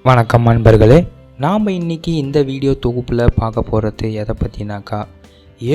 வணக்கம் நண்பர்களே, நாம் இன்றைக்கி இந்த வீடியோ தொகுப்பில் பார்க்க போகிறது எதை பற்றினாக்கா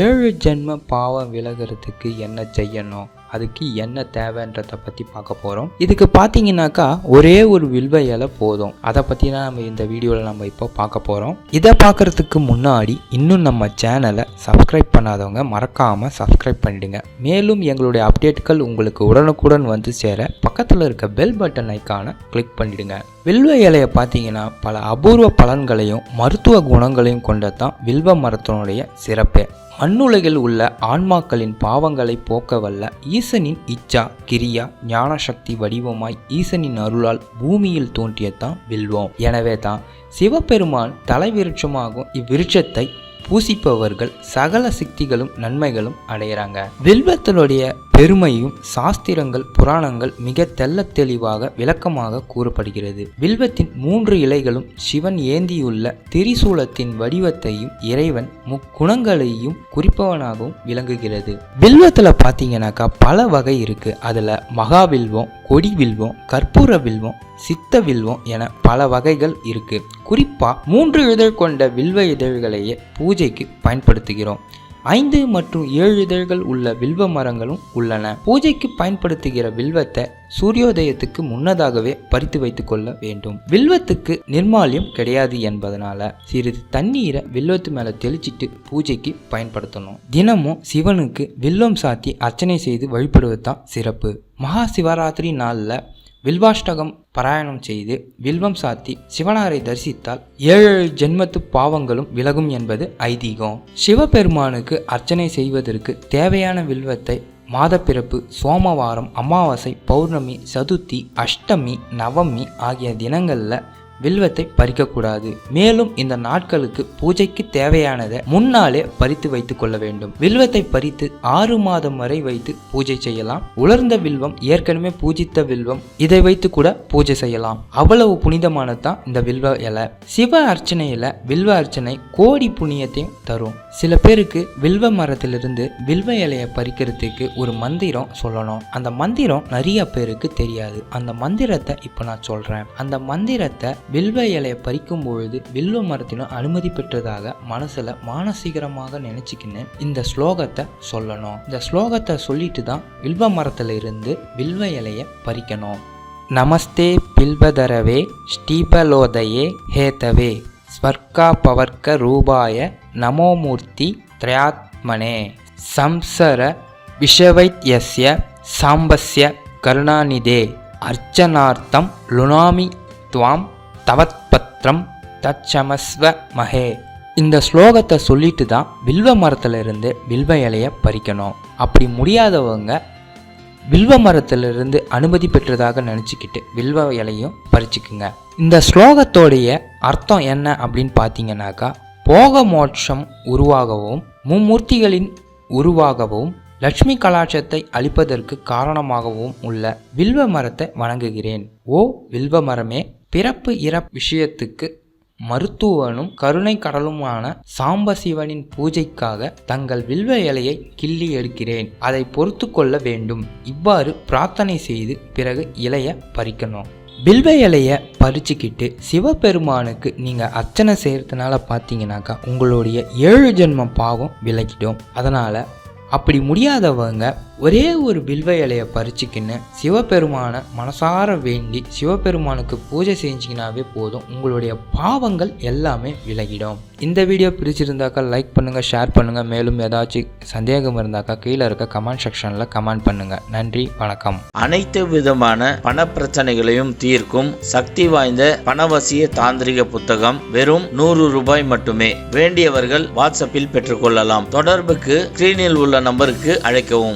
7 ஜென்ம பாவம் விலகிறதுக்கு என்ன செய்யணும், அதுக்கு என்ன தேவைன்றதை பற்றி பார்க்க போகிறோம். இதுக்கு பார்த்தீங்கன்னாக்கா ஒரே ஒரு வில்வ இலை போதும். அதை பற்றி தான் நம்ம இந்த வீடியோவில் நம்ம இப்போ பார்க்க போகிறோம். இதை பார்க்குறதுக்கு முன்னாடி இன்னும் நம்ம சேனலை சப்ஸ்கிரைப் பண்ணாதவங்க மறக்காமல் சப்ஸ்கிரைப் பண்ணிடுங்க. மேலும் எங்களுடைய அப்டேட்டுகள் உங்களுக்கு உடனுக்குடன் வந்து சேர பக்கத்தில் இருக்க பெல் பட்டன் ஐக்கானை கிளிக் பண்ணிடுங்க. வில்வ இலையை பார்த்தீங்கன்னா பல அபூர்வ பலன்களையும் மருத்துவ குணங்களையும் கொண்டதான் வில்வ மரத்தினுடைய சிறப்பே. மண்ணுலகில் உள்ள ஆன்மாக்களின் பாவங்களை போக்க வல்ல ஈசனின் இச்சா கிரியா ஞான சக்தி வடிவமாய் ஈசனின் அருளால் பூமியில் தோன்றியதான் வில்வம். எனவே தான் சிவபெருமான் தலைவிருட்சமாகும் இவ்விருட்சத்தை பூசிப்பவர்கள் சகல சித்திகளும் நன்மைகளும் அடைகிறாங்க. வில்வத்தினுடைய பெருமையும் சாஸ்திரங்கள் புராணங்கள் மிக தெள்ள தெளிவாக விளக்கமாக கூறப்படுகிறது. வில்வத்தின் 3 இலைகளும் சிவன் ஏந்தியுள்ள திரிசூலத்தின் வடிவத்தையும் இறைவன் முக்குணங்களையும் குறிப்பவனாகவும் விளங்குகிறது. வில்வத்துல பாத்தீங்கன்னாக்கா பல வகை இருக்கு. அதுல மகாவில்வம், கொடி வில்வம், கற்பூர வில்வம், சித்த வில்வம் என பல வகைகள் இருக்கு. குறிப்பா 3 இதழ் கொண்ட வில்வ இதழ்களையே பூஜைக்கு பயன்படுத்துகிறோம். 5 மற்றும் 7 இதழ்கள் உள்ள வில்வ மரங்களும் உள்ளன. பூஜைக்கு பயன்படுத்துகிற வில்வத்தை சூரியோதயத்துக்கு முன்னதாகவே பறித்து வைத்துக் கொள்ள வேண்டும். வில்வத்துக்கு நிர்மால்யம் கிடையாது என்பதனால சிறிது தண்ணீரை வில்வத்து மேல தெளிச்சிட்டு பூஜைக்கு பயன்படுத்தணும். தினமும் சிவனுக்கு வில்வம் சாத்தி அர்ச்சனை செய்து வழிபடுவதுதான் சிறப்பு. மகா சிவராத்திரி நாள்ல வில்வாஷ்டகம் பாராயணம் செய்து வில்வம் சாத்தி சிவனாரை தரிசித்தால் 7 ஜென்மத்து பாவங்களும் விலகும் என்பது ஐதீகம். சிவபெருமானுக்கு அர்ச்சனை செய்வதற்கு தேவையான வில்வத்தை மாதப்பிறப்பு, சோமவாரம், அமாவாசை, பௌர்ணமி, சதுர்த்தி, அஷ்டமி, நவமி ஆகிய தினங்கள்ல வில்வத்தை பறிக்கக்கூடாது. மேலும் இந்த நாட்களுக்கு பூஜைக்கு தேவையானதை முன்னாலே பறித்து வைத்துக் கொள்ள வேண்டும். வில்வத்தை பறித்து 6 மாதம் வரை வைத்து பூஜை செய்யலாம். உலர்ந்த வில்வம், ஏற்கனவே பூஜித்த வில்வம், இதை வைத்து கூட பூஜை செய்யலாம். அவ்வளவு புனிதமானதுதான் இந்த வில்வ இலை. சிவ அர்ச்சனையில வில்வ அர்ச்சனை கோடி புண்ணியத்தையும் தரும். சில பேருக்கு வில்வ மரத்திலிருந்து வில்வ இலையை பறிக்கிறதுக்கு ஒரு மந்திரம் சொல்லணும். அந்த மந்திரம் நிறைய பேருக்கு தெரியாது. அந்த மந்திரத்தை இப்போ நான் சொல்றேன். அந்த மந்திரத்தை வில்வ இலையை பறிக்கும் பொழுது வில்வ மரத்திலும் அனுமதி பெற்றதாக மனசுல மானசீகரமாக நினைச்சுக்கின்னு இந்த ஸ்லோகத்தை சொல்லணும். இந்த ஸ்லோகத்தை சொல்லிட்டு தான் வில்வ மரத்துல இருந்து வில்வ இலையை பறிக்கணும். நமஸ்தே பில்வதரவே ஸ்ரீபலோதயே ஹேதவே ஸ்வர்கா பவர்க்க ரூபாய நமோமூர்த்தி த்ரயாத்மனே சம்சர விஷவைத்யஸ்ய சாம்பஸ்ய கருணாநிதே அர்ச்சனார்த்தம் லுனாமி துவாம் தவத்பத்ரம் தச்சமஸ்வ மகே. இந்த ஸ்லோகத்தை சொல்லிட்டு தான் வில்வ மரத்துல இருந்து வில்வ இலையை பறிக்கணும். அப்படி முடியாதவங்க வில்வ மரத்திலிருந்து அனுமதி பெற்றதாக நினச்சிக்கிட்டு வில்வ இலையும் பறிச்சுக்குங்க. இந்த ஸ்லோகத்தோடைய அர்த்தம் என்ன அப்படின்னு பார்த்தீங்கன்னாக்கா, போக மோட்சம் உருவாகவும் மும்மூர்த்திகளின் உருவாகவும் லட்சுமி கலாட்சத்தை அளிப்பதற்கு காரணமாகவும் உள்ள வில்வ மரத்தை வணங்குகிறேன். ஓ வில்வ மரமே, பிறப்பு இறப்பு விஷயத்துக்கு மருத்துவனும் கருணை கடலுமான சாம்பசிவனின் பூஜைக்காக தங்கள் வில்வ இலையை கிள்ளி எடுக்கிறேன். அதை பொறுத்து கொள்ள வேண்டும். இவ்வாறு பிரார்த்தனை செய்து பிறகு இலையை பறிக்கணும். வில்வ இலையை பறிச்சுக்கிட்டு சிவபெருமானுக்கு நீங்க அர்ச்சனை செய்யறதுனால பார்த்தீங்கன்னாக்கா உங்களுடைய 7 ஜென்ம பாவம் விலகிடும். அதனால அப்படி முடியாதவங்க ஒரே ஒரு வில்வ இலையை பறிச்சுக்கின்னு சிவபெருமானை மனசார வேண்டி சிவபெருமானுக்கு பூஜை செஞ்சிங்கனாவே போதும். உங்களுடைய பாவங்கள் எல்லாமே விலகிடும். இந்த வீடியோ பிடிச்சிருந்தாக்கா லைக் பண்ணுங்கள், ஷேர் பண்ணுங்கள். மேலும் ஏதாச்சும் சந்தேகம் இருந்தாக்கா கீழே இருக்க கமெண்ட் செக்ஷனில் கமெண்ட் பண்ணுங்கள். நன்றி, வணக்கம். அனைத்து விதமான பண பிரச்சனைகளையும் தீர்க்கும் சக்தி வாய்ந்த பணவசிய தாந்திரிக புத்தகம் வெறும் 100 ரூபாய் மட்டுமே. வேண்டியவர்கள் வாட்ஸ்அப்பில் பெற்றுக்கொள்ளலாம். தொடர்புக்கு ஸ்கிரீனில் உள்ள நம்பருக்கு அழைக்கவும்.